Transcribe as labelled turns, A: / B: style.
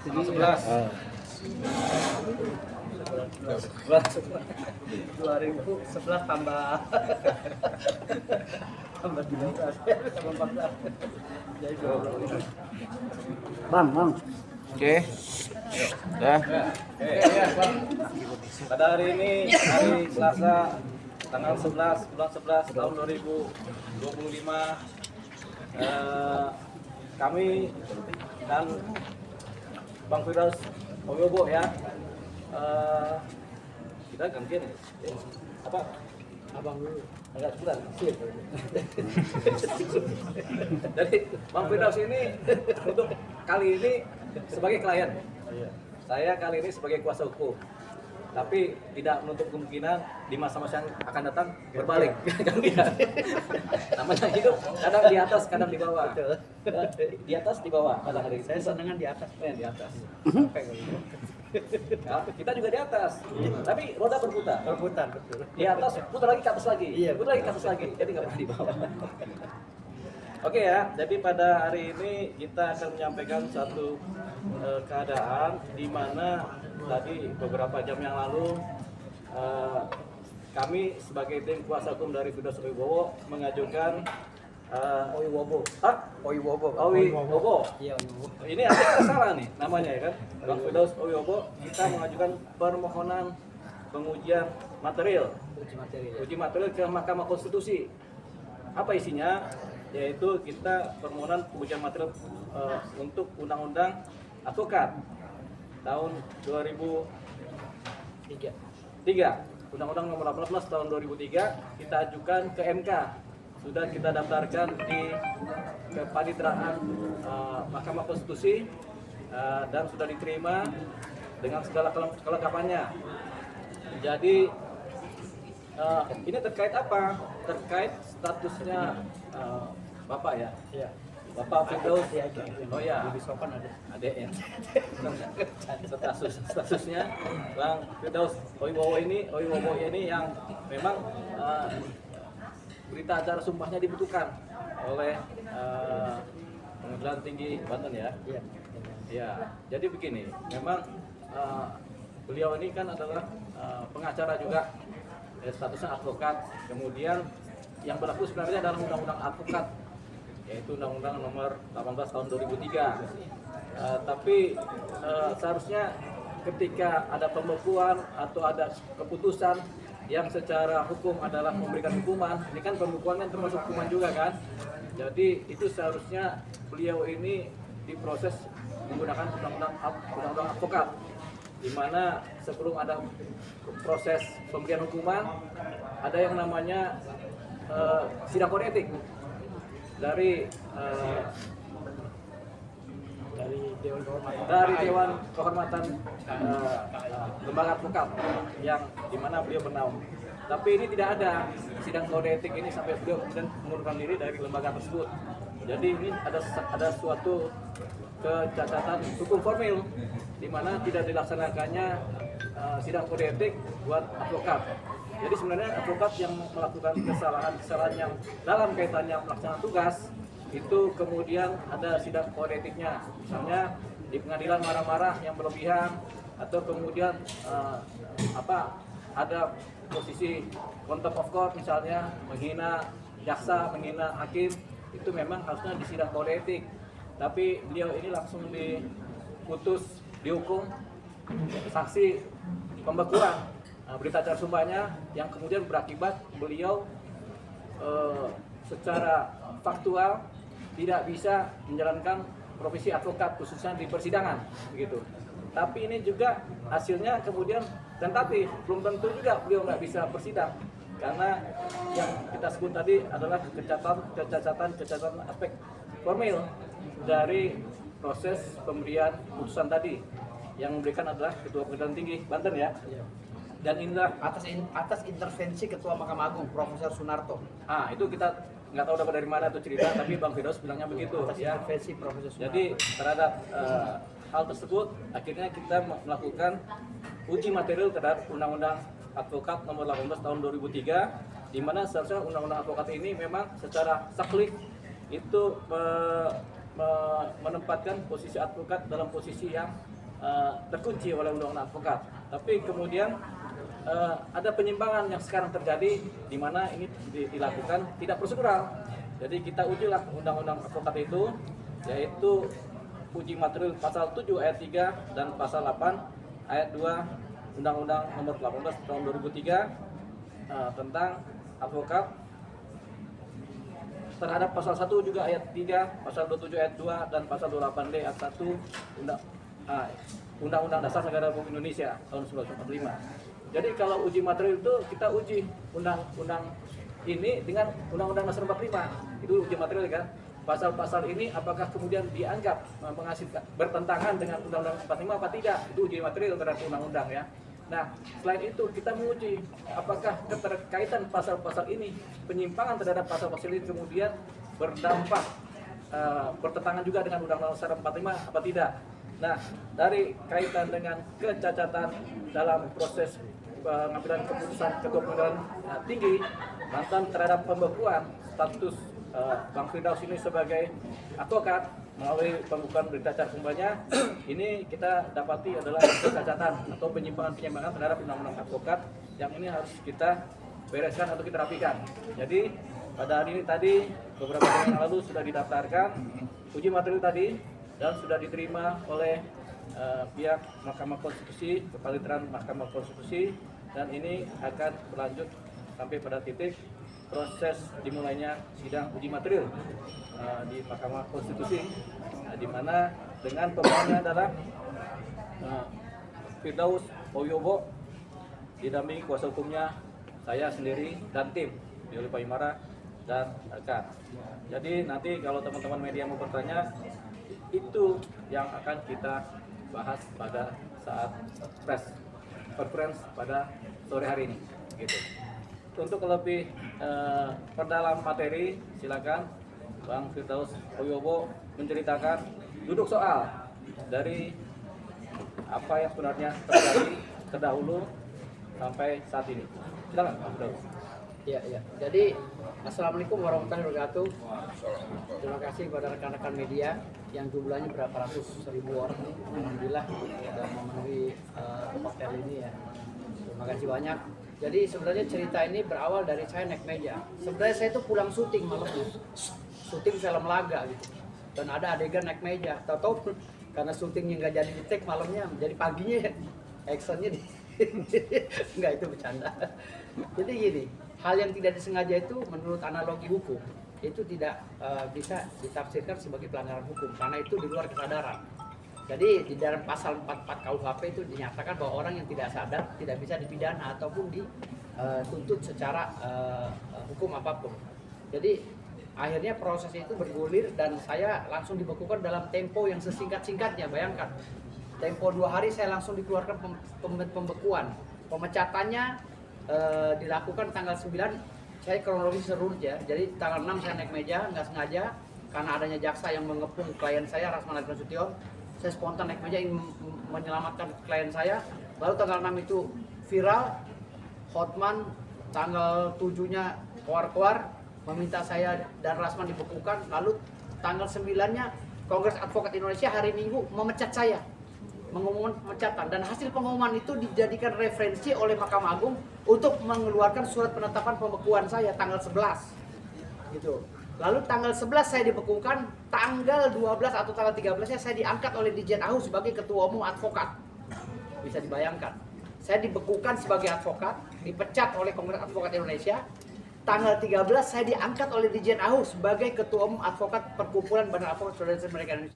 A: Tanggal 11. 2011 tambah 13 tambah 14. Jadi 20.
B: Bang.
C: Oke. Dah.
A: Ya, Bang. Pada hari ini, hari Selasa, tanggal 11 bulan 11 tahun 2025, kami dan Bang Firdaus Oyobo ya, kita gantian ya. Apa? Abang dulu. Enggak sebulan. Sip. Jadi Bang Firdaus ini untuk kali ini sebagai klien. Saya kali ini sebagai kuasa hukum. Tapi tidak menutup kemungkinan di masa-masa yang akan datang berbalik. Gantian. Namanya hidup kadang di atas, kadang di bawah. Di atas, di bawah. Pada hari ini.
B: Saya senengan di atas.
A: Di atas. Ya, kita juga di atas. Tapi roda berputar.
B: Berputar, betul.
A: Di atas, putar lagi ke atas lagi.
B: Iya,
A: Putar lagi ke atas lagi. Jadi nggak pernah di bawah. Oke ya, jadi pada hari ini kita akan menyampaikan satu keadaan di mana tadi beberapa jam yang lalu kami sebagai tim kuasa hukum dari Firdaus Oyobo mengajukan
B: Oyobo.
A: Oyobo.
B: Iya, Oyobo.
A: Ini ada salah nih namanya ya kan, Bang Firdaus Oyobo. Kita mengajukan permohonan pengujian material, uji material ke Mahkamah Konstitusi. Apa isinya? Yaitu kita permohonan pengujian material untuk Undang-Undang Advokat tahun 2003, Undang-Undang Nomor 18 tahun 2003 kita ajukan ke MK. Sudah kita daftarkan di kepaniteraan Mahkamah Konstitusi dan sudah diterima dengan segala kelengkapannya. Jadi ini terkait apa? Terkait statusnya Bapak ya.
B: Iya.
A: Bapak Firdaus. Oh ya.
B: Lebih sopan ada.
A: Adek ya. Statusnya Bang Firdaus Oyobo ini yang memang berita acara sumpahnya dibutuhkan oleh Pengadilan Tinggi Banten ya.
B: Iya.
A: Ya, jadi begini, memang beliau ini kan adalah pengacara juga, statusnya advokat. Kemudian yang berlaku sebenarnya adalah Undang-Undang Advokat, yaitu Undang-Undang Nomor 18 tahun 2003. Tapi seharusnya ketika ada pembekuan atau ada keputusan yang secara hukum adalah memberikan hukuman, ini kan pembekuan kan termasuk hukuman juga kan. Jadi itu seharusnya beliau ini diproses menggunakan undang-undang advokat, di mana sebelum ada proses pemberian hukuman ada yang namanya sidang kode etik dari Dewan Kehormatan Lembaga Advokat yang dimana beliau bernaung. Tapi ini tidak ada sidang kode etik ini sampai beliau kemudian mengundurkan diri dari lembaga tersebut. Jadi ini ada suatu kecacatan hukum formil di mana tidak dilaksanakannya sidang kode etik buat advokat. Jadi sebenarnya advokat yang melakukan kesalahan yang dalam kaitannya pelaksanaan tugas itu kemudian ada sidang kode etiknya, misalnya di pengadilan marah-marah yang berlebihan atau kemudian ada posisi contempt of court misalnya menghina jaksa, menghina hakim, itu memang harusnya di sidang kode etik. Tapi beliau ini langsung diputus, dihukum sanksi pembekuan berita acara sumpahnya, yang kemudian berakibat beliau secara faktual tidak bisa menjalankan profesi advokat khususnya di persidangan begitu. Tapi ini juga hasilnya kemudian tentatif, belum tentu juga beliau nggak bisa bersidang karena yang kita sebut tadi adalah kecacatan aspek formil dari proses pemberian putusan tadi, yang memberikan adalah Ketua Pengadilan Tinggi Banten ya. Dan inilah
B: atas intervensi Ketua Mahkamah Agung Profesor Sunarto.
A: Itu kita nggak tahu dapat dari mana itu cerita, tapi Bang Firdaus bilangnya begitu
B: Atas
A: ya.
B: intervensi Profesor Sunarto.
A: Jadi terhadap hal tersebut akhirnya kita melakukan uji material terhadap Undang-Undang Advokat Nomor 18 tahun 2003, di mana seharusnya Undang-Undang Advokat ini memang secara saklik itu menempatkan posisi advokat dalam posisi yang terkunci oleh undang-undang advokat. Tapi kemudian ada penyimpangan yang sekarang terjadi di mana ini dilakukan tidak prosedural. Jadi kita ujilah undang-undang advokat itu, yaitu uji material pasal 7 ayat 3 dan pasal 8 ayat 2 Undang-Undang Nomor 18 Tahun 2003 tentang advokat, terhadap pasal 1 juga ayat 3, pasal 27 ayat 2 dan pasal 28D ayat 1 Undang-Undang Dasar Negara Republik Indonesia tahun 1945. Jadi kalau uji material itu kita uji undang-undang ini dengan Undang-Undang Dasar 45. Itu uji material kan. Pasal-pasal ini apakah kemudian dianggap menghasilkan bertentangan dengan Undang-Undang 45 apa tidak? Itu uji material terhadap undang-undang ya. Nah, selain itu kita menguji apakah keterkaitan pasal-pasal ini, penyimpangan terhadap pasal-pasal ini kemudian berdampak bertentangan juga dengan Undang-Undang Dasar 45 apa tidak. Nah, dari kaitan dengan kecacatan dalam proses pengambilan keputusan Ketua Pengadilan Tinggi mantan terhadap pembekuan status Bang Firdaus ini sebagai advokat melalui pembukaan berita acara kumbanya, ini kita dapati adalah kecacatan atau penyimpangan terhadap undang-undang advokat yang ini harus kita bereskan atau kita rapikan. Jadi pada hari ini tadi beberapa hari yang lalu sudah didaftarkan uji materi tadi dan sudah diterima oleh pihak Mahkamah Konstitusi, Kepalitaran Mahkamah Konstitusi, dan ini akan berlanjut sampai pada titik proses dimulainya sidang uji material di Mahkamah Konstitusi, di mana dengan pemohonnya adalah Firdaus Oyobo didampingi kuasa hukumnya saya sendiri dan tim Yuli Paimara dan rekan. Jadi nanti kalau teman-teman media mau bertanya, itu yang akan kita bahas pada saat press conference pada sore hari ini gitu. Untuk lebih perdalam materi, silakan Bang Firdaus Oyobo menceritakan duduk soal dari apa yang sebenarnya terjadi terdahulu sampai saat ini. Silakan Bang Firdaus.
B: Ya. Jadi Assalamualaikum warahmatullahi wabarakatuh. Terima kasih kepada rekan-rekan media yang jumlahnya berapa ratus ribu orang. Alhamdulillah sudah memenuhi hotel ini ya. Terima kasih banyak. Jadi sebenarnya cerita ini berawal dari saya naik meja. Sebenarnya saya itu pulang syuting malamnya, syuting film laga gitu. Dan ada adegan naik meja. Tahu-tahu karena syutingnya nggak jadi di take malamnya, jadi paginya actionnya nggak, itu bercanda. Jadi gini, hal yang tidak disengaja itu menurut analogi hukum itu tidak bisa ditafsirkan sebagai pelanggaran hukum karena itu di luar kesadaran. Jadi di dalam pasal 44 KUHP itu dinyatakan bahwa orang yang tidak sadar tidak bisa dipidana ataupun dituntut secara hukum apapun. Jadi akhirnya proses itu bergulir dan saya langsung dibekukan dalam tempo yang sesingkat-singkatnya. Bayangkan, tempo 2 hari saya langsung dikeluarkan pembekuan. Pemecatannya dilakukan tanggal 9, saya kronologis serurut ya. Jadi tanggal 6 saya naik meja, nggak sengaja karena adanya jaksa yang mengepung klien saya, Rasman Nasution. Saya spontan naik meja ingin menyelamatkan klien saya. Lalu tanggal 6 itu viral, Hotman tanggal 7-nya keluar meminta saya dan Rasman dibekukan. Lalu tanggal 9-nya Kongres Advokat Indonesia hari Minggu memecat saya, mengumumkan pemecatan, dan hasil pengumuman itu dijadikan referensi oleh Mahkamah Agung untuk mengeluarkan surat penetapan pembekuan saya tanggal 11 gitu. Lalu tanggal 11 saya dibekukan, tanggal 12 atau tanggal 13-nya saya diangkat oleh Dirjen AHU sebagai Ketua Umum Advokat. Bisa dibayangkan, saya dibekukan sebagai advokat, dipecat oleh Kongres Advokat Indonesia. Tanggal 13 saya diangkat oleh Dirjen AHU sebagai Ketua Umum Advokat Perkumpulan Badan Advokat Saudara Mereka Indonesia.